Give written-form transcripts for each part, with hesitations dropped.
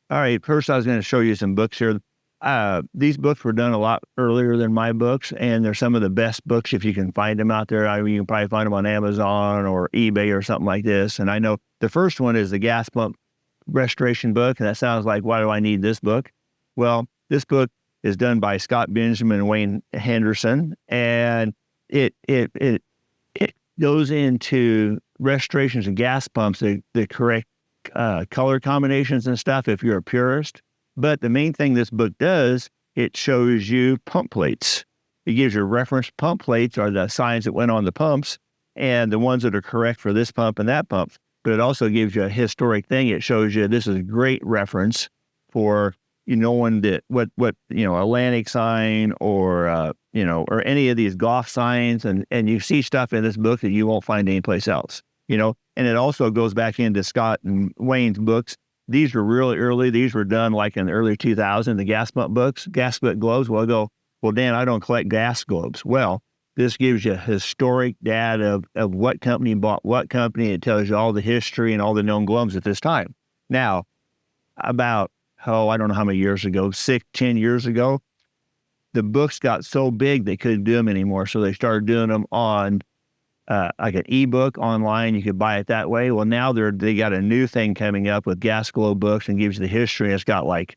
All right. First, I was going to show you some books here. These books were done a lot earlier than my books, and they're some of the best books if you can find them out there. I mean, you can probably find them on Amazon or eBay or something like this. And I know the first one is the gas pump restoration book, and that sounds like, why do I need this book? Well, this book is done by Scott Benjamin and Wayne Henderson, and it goes into restorations of gas pumps, the correct color combinations and stuff if you're a purist. But the main thing this book does, it shows you pump plates. It gives you reference pump plates are the signs that went on the pumps and the ones that are correct for this pump and that pump. But it also gives you a historic thing. It shows you this is a great reference for knowing that what Atlantic sign or or any of these Goff signs, and you see stuff in this book that you won't find anyplace else. And it also goes back into Scott and Wayne's books. These were really early. These were done like in the early 2000s, the gas pump books, gas pump globes. Well, I go, well, Dan, I don't collect gas globes. Well, this gives you historic data of what company bought what company. It tells you all the history and all the known globes at this time. Now, about, I don't know how many years ago, 10 years ago, the books got so big they couldn't do them anymore. So they started doing them on like an ebook online. You could buy it that way. Well, now they got a new thing coming up with gas globe books and gives you the history. It's got like,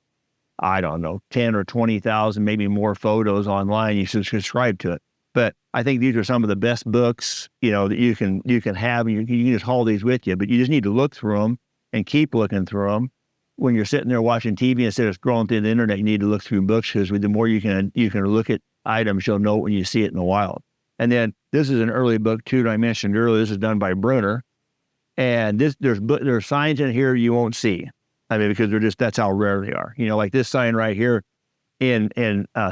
I don't know, 10 or 20,000, maybe more photos online. You should subscribe to it. But I think these are some of the best books, that you can have, and you can just haul these with you. But you just need to look through them and keep looking through them. When you're sitting there watching TV instead of scrolling through the internet, you need to look through books, because the more you can look at items, you'll know when you see it in the wild. And then this is an early book too that I mentioned earlier. This is done by Brunner, and there's signs in here you won't see. I mean, because that's how rare they are. Like this sign right here in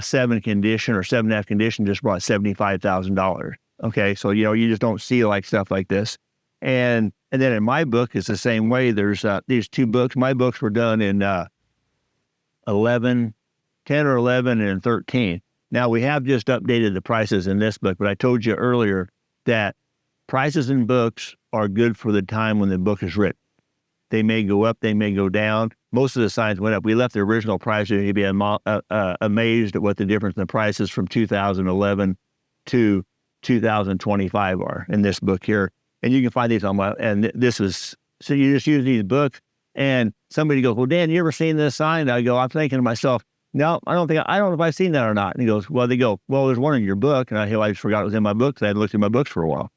7 condition or 7F condition just brought $75,000. Okay, so you just don't see like stuff like this. And then in my book, it's the same way. There's these two books. My books were done in 10 or 11 and 13. Now, we have just updated the prices in this book, but I told you earlier that prices in books are good for the time when the book is written. They may go up, they may go down. Most of the signs went up. We left the original price. You'd be amazed at what the difference in the prices from 2011 to 2025 are in this book here. And you can find these on so you just use these books, and somebody goes, well, Dan, you ever seen this sign? I go, I'm thinking to myself, no, I don't know if I've seen that or not. And he goes, well, there's one in your book. And I just forgot it was in my book, because I hadn't looked at my books for a while.